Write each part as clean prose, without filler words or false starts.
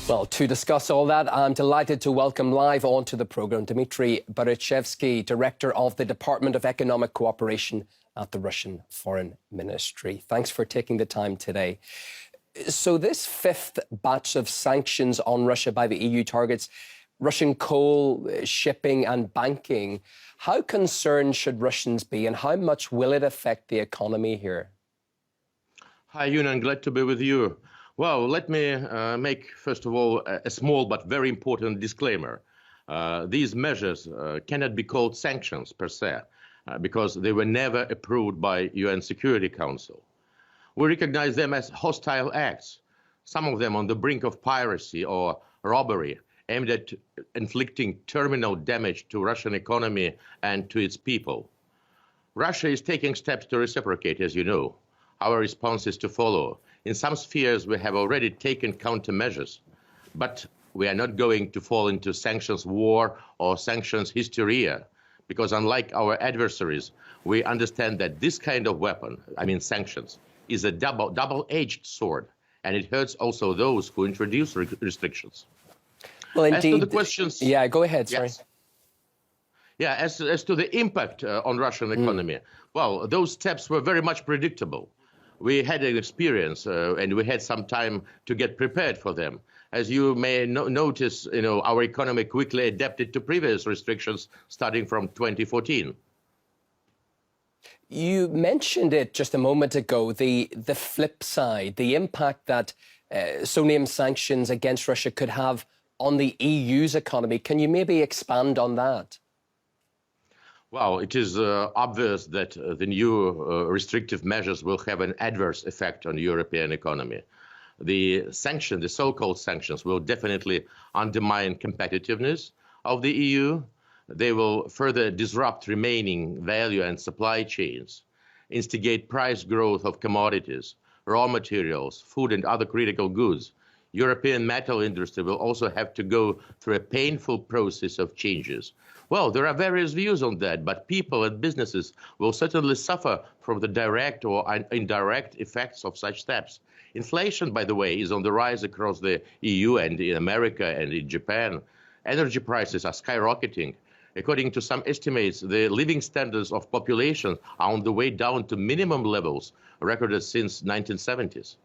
Well, to discuss all that, I'm delighted to welcome live onto the programme Dmitry Berpidato, Director of the Department of Economic Cooperation at the Russian Foreign Ministry. Thanks for taking the time today. So this fifth batch of sanctions on Russia by the EU targets Russian coal, shipping and banking. How concerned should Russians be and how much will it affect the economy here? Hi, Yunan. Glad to be with you. Well, let me make, first of all, a small but very important disclaimer. These measures cannot be called sanctions per se, because they were never approved by UN Security Council. We recognize them as hostile acts, some of them on the brink of piracy or robbery, aimed at inflicting terminal damage to Russian economy and to its people. Russia is taking steps to reciprocate, as you know. Our response is to follow. In some spheres, we have already taken countermeasures, but we are not going to fall into sanctions war or sanctions hysteria, because unlike our adversaries, we understand that this kind of weapon, I mean sanctions, is a double-edged sword, and it hurts also those who introduce restrictions. Well, indeed. As to the questions, yeah, go ahead. Sorry. Yes. Yeah, as to the impact on Russian economy, well, those steps were very much predictable. We had an experience and we had some time to get prepared for them. As you may notice, our economy quickly adapted to previous restrictions starting from 2014. You mentioned it just a moment ago, the flip side, the impact that so-named sanctions against Russia could have on the EU's economy. Can you maybe expand on that? Well, it is obvious that the new restrictive measures will have an adverse effect on the European economy. The so-called sanctions, will definitely undermine competitiveness of the EU. They will further disrupt remaining value and supply chains, instigate price growth of commodities, raw materials, food and other critical goods. European metal industry will also have to go through a painful process of changes. Well, there are various views on that, but people and businesses will certainly suffer from the direct or indirect effects of such steps. Inflation, by the way, is on the rise across the EU and in America and in Japan. Energy prices are skyrocketing. According to some estimates, the living standards of population are on the way down to minimum levels recorded since 1970s.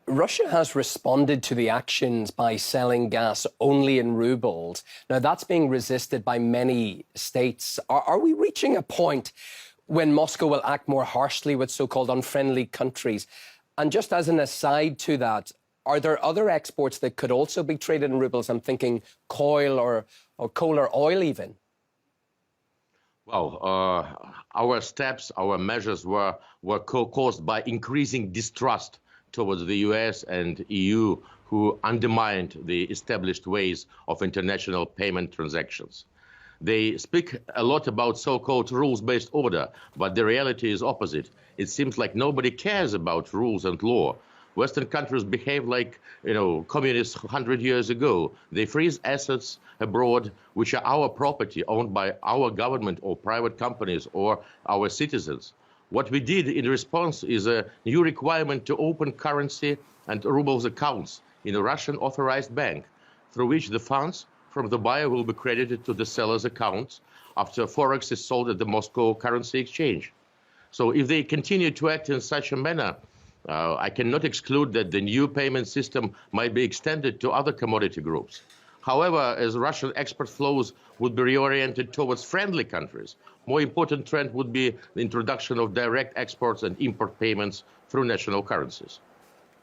Russia has responded to the actions by selling gas only in rubles. Now, that's being resisted by many states. Are we reaching a point when Moscow will act more harshly with so-called unfriendly countries? And just as an aside to that, are there other exports that could also be traded in rubles? I'm thinking coal or oil even. Well, our steps, our measures were caused by increasing distrust towards the US and EU, who undermined the established ways of international payment transactions. They speak a lot about so-called rules-based order, but the reality is opposite. It seems like nobody cares about rules and law. Western countries behave like, communists 100 years ago. They freeze assets abroad, which are our property, owned by our government or private companies or our citizens. What we did in response is a new requirement to open currency and rubles accounts in a Russian authorized bank, through which the funds from the buyer will be credited to the seller's accounts after Forex is sold at the Moscow currency exchange. So if they continue to act in such a manner, I cannot exclude that the new payment system might be extended to other commodity groups. However, as Russian export flows would be reoriented towards friendly countries, more important trend would be the introduction of direct exports and import payments through national currencies.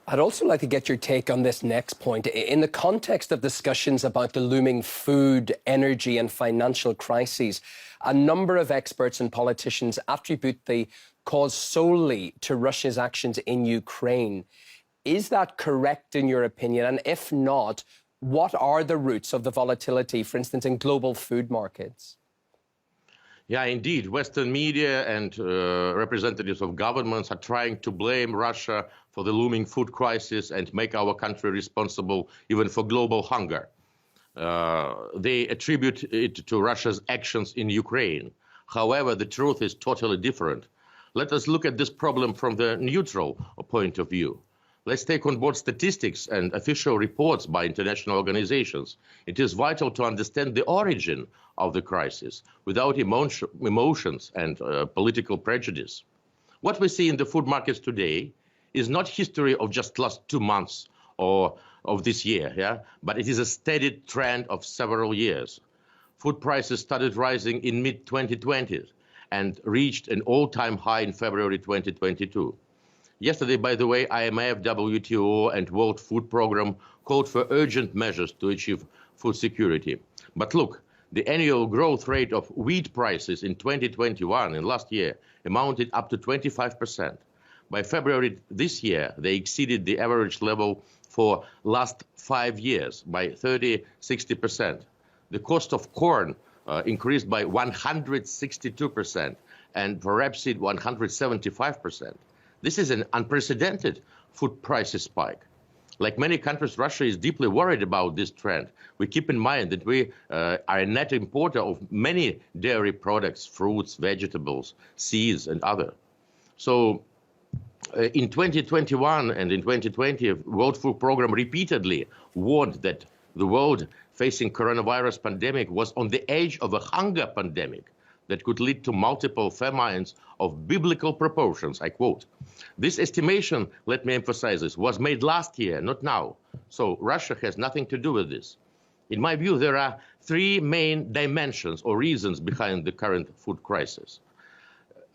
I'd also like to get your take on this next point. In the context of discussions about the looming food, energy and financial crises, a number of experts and politicians attribute the cause solely to Russia's actions in Ukraine. Is that correct in your opinion? And if not, what are the roots of the volatility, for instance, in global food markets? Yeah, indeed. Western media and representatives of governments are trying to blame Russia for the looming food crisis and make our country responsible even for global hunger. They attribute it to Russia's actions in Ukraine. However, the truth is totally different. Let us look at this problem from the neutral point of view. Let's take on board statistics and official reports by international organizations. It is vital to understand the origin of the crisis without emotions and political prejudice. What we see in the food markets today is not history of just last 2 months or of this year, but it is a steady trend of several years. Food prices started rising in mid-2020 and reached an all-time high in February 2022. Yesterday, by the way, IMF, WTO, and World Food Programme called for urgent measures to achieve food security. But look, the annual growth rate of wheat prices in 2021, in last year, amounted up to 25%. By February this year, they exceeded the average level for last 5 years by 30–60%. The cost of corn increased by 162% and for rapeseed 175%. This is an unprecedented food prices spike. Like many countries, Russia is deeply worried about this trend. We keep in mind that we are a net importer of many dairy products, fruits, vegetables, seeds, and other. So in 2021 and in 2020, World Food Programme repeatedly warned that the world facing coronavirus pandemic was on the edge of a hunger pandemic that could lead to multiple famines of biblical proportions, I quote. This estimation, let me emphasize this, was made last year, not now. So Russia has nothing to do with this. In my view, there are 3 main dimensions or reasons behind the current food crisis.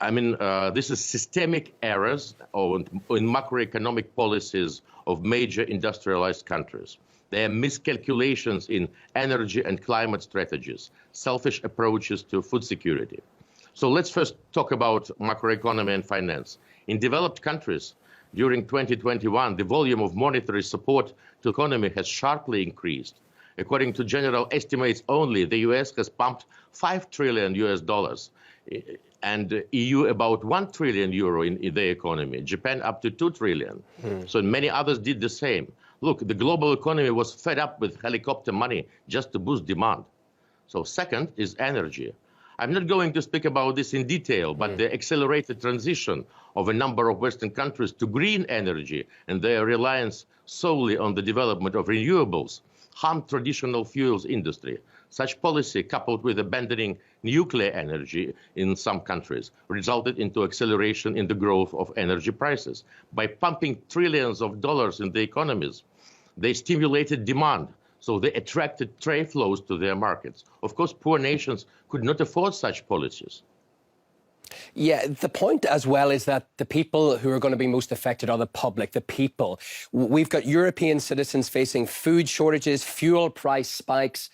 I mean, this is systemic errors in macroeconomic policies of major industrialized countries. There are miscalculations in energy and climate strategies, selfish approaches to food security. So let's first talk about macroeconomy and finance. In developed countries, during 2021, the volume of monetary support to economy has sharply increased. According to general estimates only, the US has pumped $5 trillion and EU about 1 trillion euro in their economy, Japan up to 2 trillion. So many others did the same. Look, the global economy was fed up with helicopter money just to boost demand. So second is energy. I'm not going to speak about this in detail, but the accelerated transition of a number of Western countries to green energy and their reliance solely on the development of renewables harmed traditional fuels industry. Such policy, coupled with abandoning nuclear energy in some countries, resulted into acceleration in the growth of energy prices. By pumping trillions of dollars in the economies, they stimulated demand, so they attracted trade flows to their markets. Of course, poor nations could not afford such policies. Yeah, the point as well is that the people who are going to be most affected are the public, the people. We've got European citizens facing food shortages, fuel price spikes.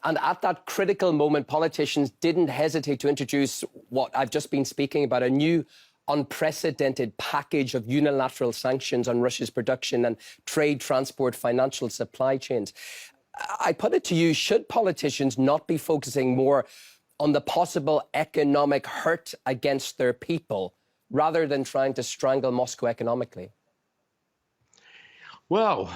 And at that critical moment, politicians didn't hesitate to introduce what I've just been speaking about, a new unprecedented package of unilateral sanctions on Russia's production and trade, transport, financial supply chains. I put it to you, should politicians not be focusing more on the possible economic hurt against their people rather than trying to strangle Moscow economically? Well,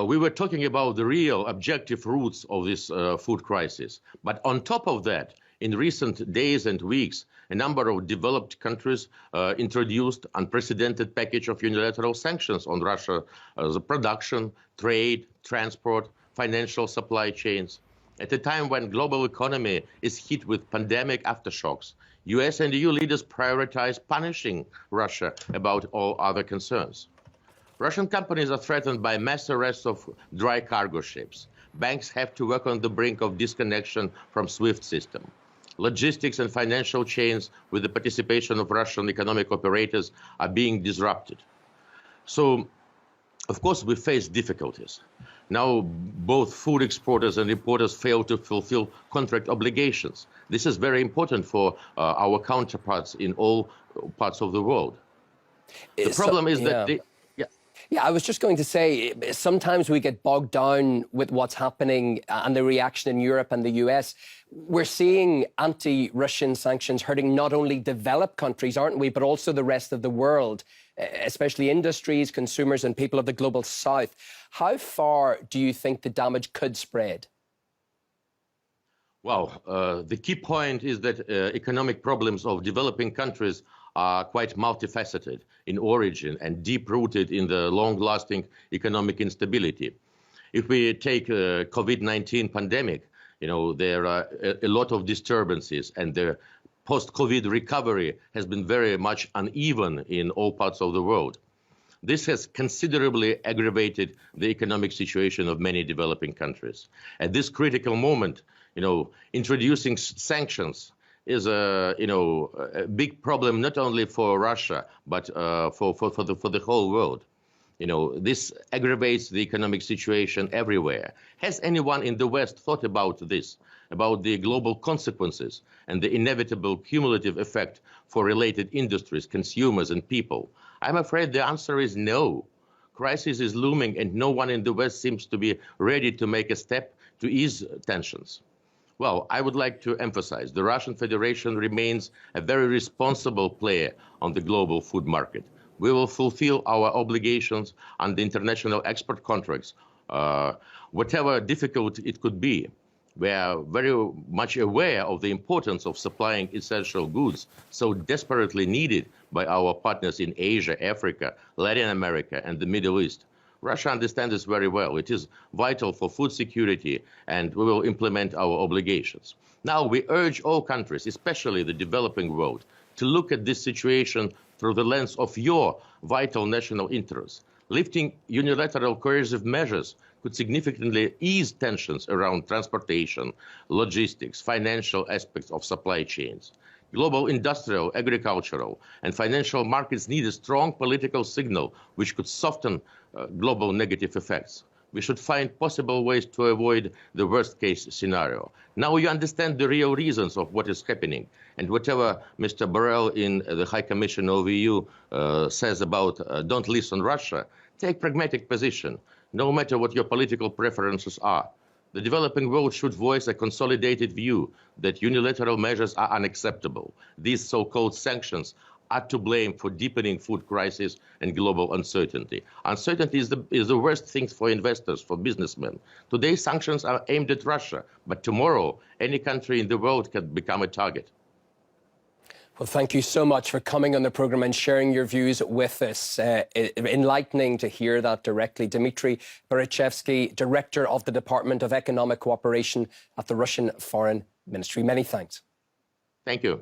we were talking about the real objective roots of this food crisis. But on top of that, in recent days and weeks, a number of developed countries introduced unprecedented package of unilateral sanctions on Russia, the production, trade, transport, financial supply chains. At a time when global economy is hit with pandemic aftershocks, US and EU leaders prioritize punishing Russia about all other concerns. Russian companies are threatened by mass arrests of dry cargo ships. Banks have to work on the brink of disconnection from SWIFT system. Logistics and financial chains with the participation of Russian economic operators are being disrupted. So, of course, we face difficulties. Now, both food exporters and importers fail to fulfill contract obligations. This is very important for our counterparts in all parts of the world. The problem is that Yeah, I was just going to say, sometimes we get bogged down with what's happening and the reaction in Europe and the US. We're seeing anti-Russian sanctions hurting not only developed countries, aren't we, but also the rest of the world, especially industries, consumers and people of the global south. How far do you think the damage could spread? Well, the key point is that economic problems of developing countries are quite multifaceted in origin and deep-rooted in the long-lasting economic instability. If we take COVID-19 pandemic, there are a lot of disturbances, and the post-COVID recovery has been very much uneven in all parts of the world. This has considerably aggravated the economic situation of many developing countries. At this critical moment, introducing sanctions is a big problem not only for Russia but for the whole world. This aggravates the economic situation everywhere. Has anyone in the West thought about this, about the global consequences and the inevitable cumulative effect for related industries, consumers, and people? I'm afraid the answer is no. Crisis is looming, and no one in the West seems to be ready to make a step to ease tensions. Well, I would like to emphasize the Russian Federation remains a very responsible player on the global food market. We will fulfill our obligations under international export contracts, whatever difficult it could be. We are very much aware of the importance of supplying essential goods so desperately needed by our partners in Asia, Africa, Latin America, and the Middle East. Russia understands this very well. It is vital for food security, and we will implement our obligations. Now, we urge all countries, especially the developing world, to look at this situation through the lens of your vital national interests. Lifting unilateral coercive measures could significantly ease tensions around transportation, logistics, financial aspects of supply chains. Global industrial, agricultural, and financial markets need a strong political signal which could soften global negative effects. We should find possible ways to avoid the worst-case scenario. Now you understand the real reasons of what is happening. And whatever Mr. Borrell in the High Commission of the EU says about don't listen Russia, take pragmatic position, no matter what your political preferences are. The developing world should voice a consolidated view that unilateral measures are unacceptable. These so-called sanctions are to blame for deepening food crisis and global uncertainty. Uncertainty is the worst thing for investors, for businessmen. Today, sanctions are aimed at Russia, but tomorrow, any country in the world can become a target. Well, thank you so much for coming on the programme and sharing your views with us. Enlightening to hear that directly. Dmitry Berpidato, Director of the Department of Economic Cooperation at the Russian Foreign Ministry. Many thanks. Thank you.